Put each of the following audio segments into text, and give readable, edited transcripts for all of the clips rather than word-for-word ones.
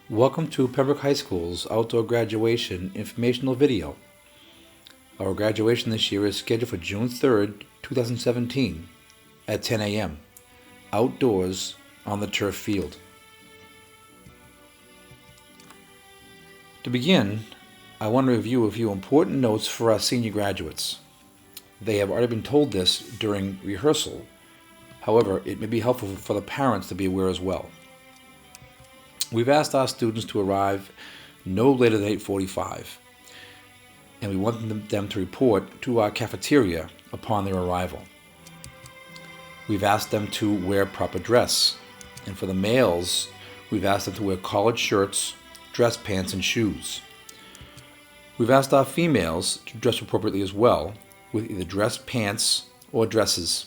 Welcome to Pembroke High School's outdoor graduation informational video. Our graduation this year is scheduled for June 3rd, 2017 at 10 a.m. outdoors on the turf field. To begin, I want to review a few important notes for our senior graduates. They have already been told this during rehearsal. However, it may be helpful for the parents to be aware as well. We've asked our students to arrive no later than 8:45, and we want them to report to our cafeteria upon their arrival. We've asked them to wear proper dress, and for the males, we've asked them to wear collared shirts, dress pants, and shoes. We've asked our females to dress appropriately as well, with either dress pants or dresses.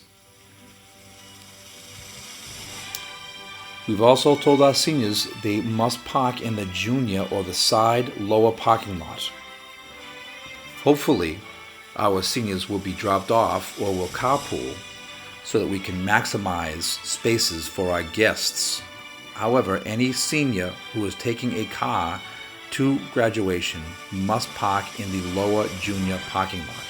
We've also told our seniors they must park in the junior or the side lower parking lot. Hopefully, our seniors will be dropped off or will carpool so that we can maximize spaces for our guests. However, any senior who is taking a car to graduation must park in the lower junior parking lot.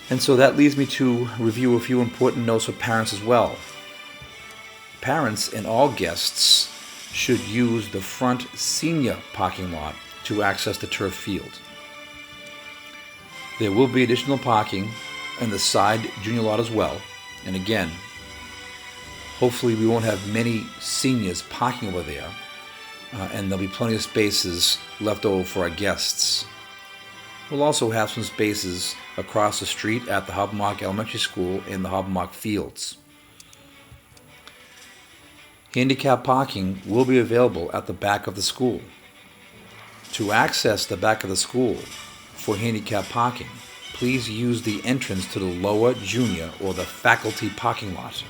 And so that leads me to review a few important notes for parents as well. Parents and all guests should use the front senior parking lot to access the turf field. There will be additional parking in the side junior lot as well. And again, hopefully we won't have many seniors parking over there, and there'll be plenty of spaces left over for our guests. We'll also have some spaces across the street at the Hobmark Elementary School in the Hobmark Fields. Handicap parking will be available at the back of the school. To access the back of the school for handicap parking, please use the entrance to the lower junior or the faculty parking lot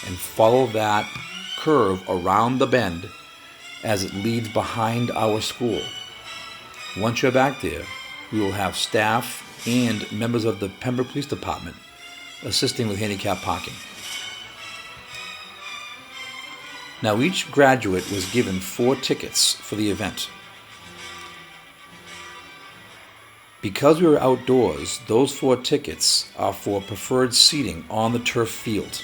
and follow that curve around the bend as it leads behind our school. Once you're back there, we will have staff and members of the Pembroke Police Department assisting with handicap parking. Now, each graduate was given 4 tickets for the event. Because we were outdoors, those 4 tickets are for preferred seating on the turf field.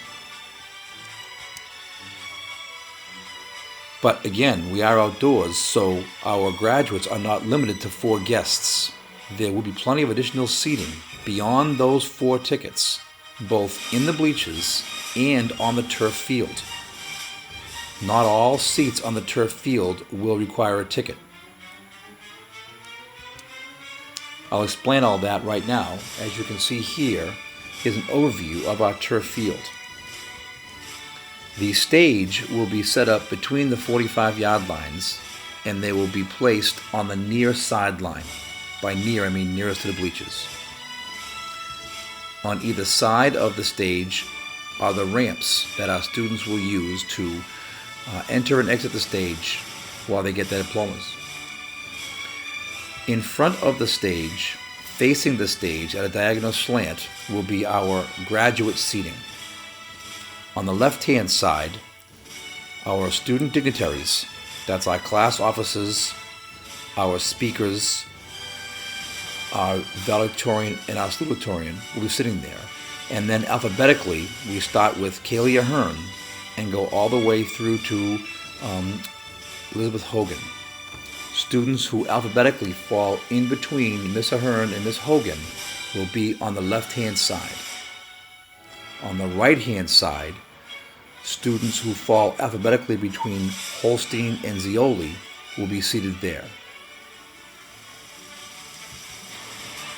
But again, we are outdoors, so our graduates are not limited to 4 guests. There will be plenty of additional seating beyond those 4 tickets, both in the bleachers and on the turf field. Not all seats on the turf field will require a ticket. I'll explain all that right now. As you can see here is an overview of our turf field. The stage will be set up between the 45-yard lines, and they will be placed on the near sideline. By near, I mean nearest to the bleachers. On either side of the stage are the ramps that our students will use to enter and exit the stage while they get their diplomas. In front of the stage, facing the stage at a diagonal slant, will be our graduate seating. On the left-hand side, our student dignitaries, that's our class officers, our speakers, our valedictorian and our salutatorian will be sitting there. And then alphabetically, we start with Kaylee Ahern and go all the way through to Elizabeth Hogan. Students who alphabetically fall in between Miss Ahern and Miss Hogan will be on the left-hand side. On the right-hand side, students who fall alphabetically between Holstein and Zioli will be seated there.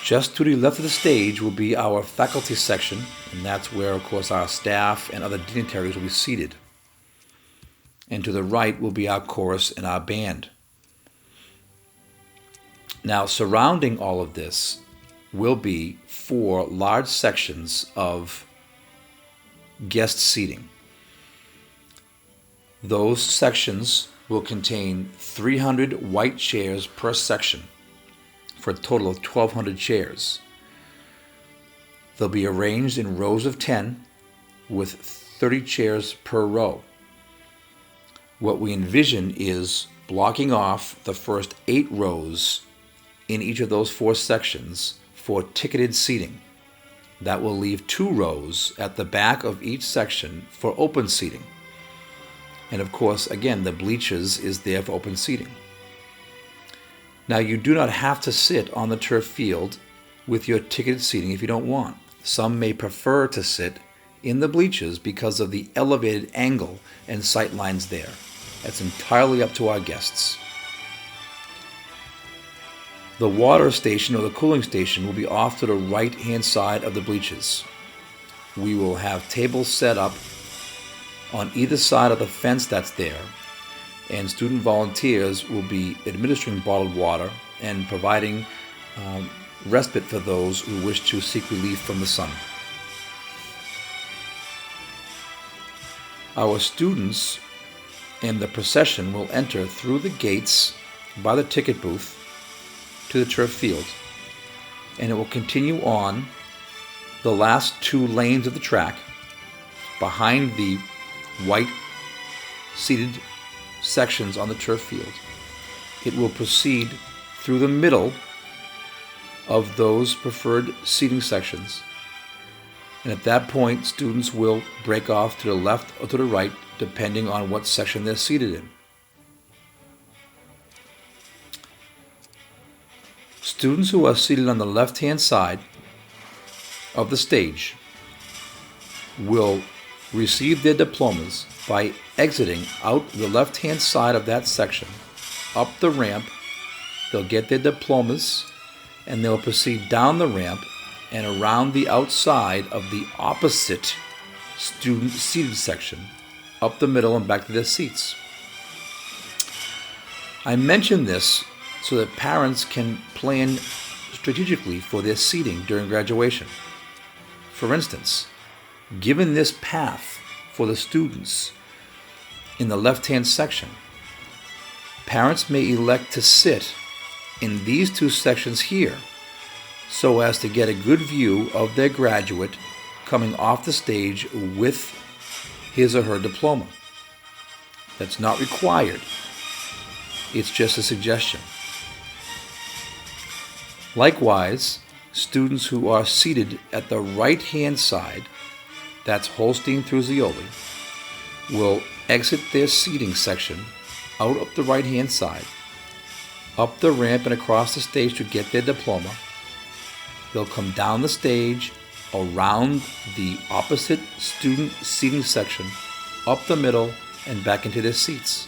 Just to the left of the stage will be our faculty section, and that's where, of course, our staff and other dignitaries will be seated. And to the right will be our chorus and our band. Now, surrounding all of this will be 4 large sections of guest seating. Those sections will contain 300 white chairs per section, for a total of 1,200 chairs. They'll be arranged in rows of 10 with 30 chairs per row. what we envision is blocking off the first 8 rows in each of those 4 sections for ticketed seating. That will leave 2 rows at the back of each section for open seating. And of course, again, the bleachers is there for open seating. Now, you do not have to sit on the turf field with your ticketed seating if you don't want. Some may prefer to sit in the bleachers because of the elevated angle and sight lines there. That's entirely up to our guests. The water station or the cooling station will be off to the right-hand side of the bleachers. We will have tables set up on either side of the fence that's there, and student volunteers will be administering bottled water and providing respite for those who wish to seek relief from the sun. Our students and the procession will enter through the gates by the ticket booth to the turf field, and it will continue on the last 2 lanes of the track behind the white seated sections on the turf field. It will proceed through the middle of those preferred seating sections, and at that point students will break off to the left or to the right depending on what section they're seated in. Students who are seated on the left-hand side of the stage will receive their diplomas by exiting out the left-hand side of that section, up the ramp. They'll get their diplomas, and they'll proceed down the ramp and around the outside of the opposite student seated section, up the middle and back to their seats. I mention this so that parents can plan strategically for their seating during graduation. For instance, given this path for the students in the left-hand section, parents may elect to sit in these 2 sections here so as to get a good view of their graduate coming off the stage with his or her diploma. That's not required. It's just a suggestion. Likewise, students who are seated at the right-hand side, that's Holstein through Zioli, will exit their seating section out up the right-hand side, up the ramp and across the stage to get their diploma. They'll come down the stage, around the opposite student seating section, up the middle, and back into their seats.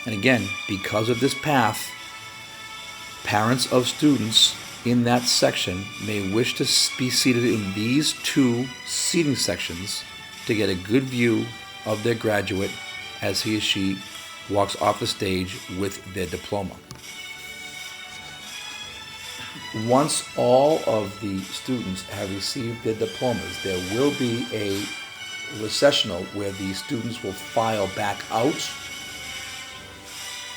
And again, because of this path, parents of students in that section may wish to be seated in these 2 seating sections to get a good view of their graduate as he or she walks off the stage with their diploma. Once all of the students have received their diplomas, there will be a recessional where the students will file back out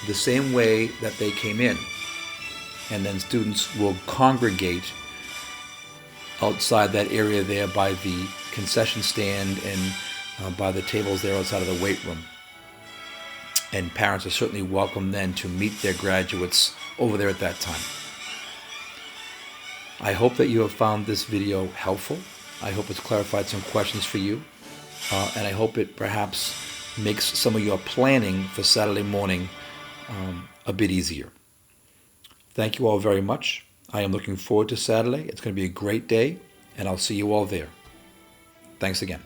the same way that they came in. And then students will congregate outside that area there by the concession stand and by the tables there outside of the weight room. And parents are certainly welcome then to meet their graduates over there at that time. I hope that you have found this video helpful. I hope it's clarified some questions for you. And I hope it perhaps makes some of your planning for Saturday morning a bit easier. Thank you all very much. I am looking forward to Saturday. It's going to be a great day, and I'll see you all there. Thanks again.